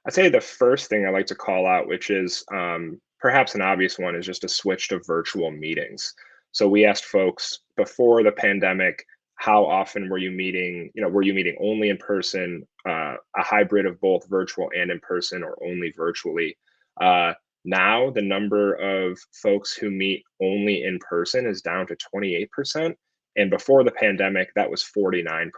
I'd say the first thing I like to call out, which is perhaps an obvious one, is just a switch to virtual meetings. So we asked folks before the pandemic, how often were you meeting? Were you meeting only in person, a hybrid of both virtual and in person, or only virtually? Now, the number of folks who meet only in person is down to 28%. And before the pandemic, that was 49%.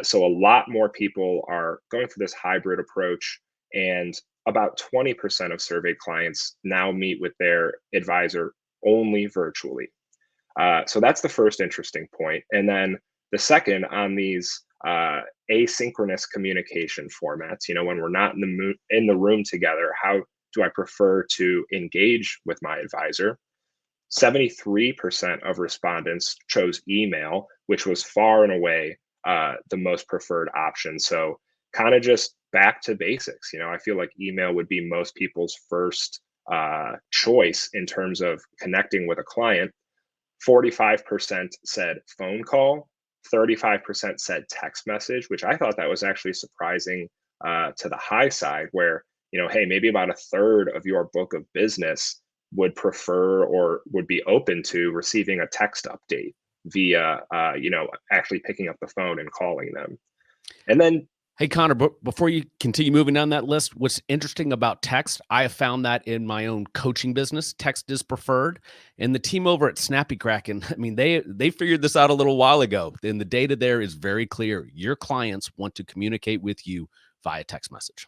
So a lot more people are going for this hybrid approach, and about 20% of surveyed clients now meet with their advisor only virtually. So that's the first interesting point. And then the second on these asynchronous communication formats, when we're not in the room together, how do I prefer to engage with my advisor? 73% of respondents chose email, which was far and away the most preferred option. So, kind of just back to basics. I feel like email would be most people's first choice in terms of connecting with a client. 45% said phone call, 35% said text message, which I thought that was actually surprising to the high side, where, hey, maybe about a third of your book of business would prefer or would be open to receiving a text update via, actually picking up the phone and calling them. And then Hey, Connor, before you continue moving down that list, what's interesting about text, I have found that in my own coaching business, text is preferred. And the team over at Snappy Kraken, I mean, they figured this out a little while ago. And the data there is very clear. Your clients want to communicate with you via text message.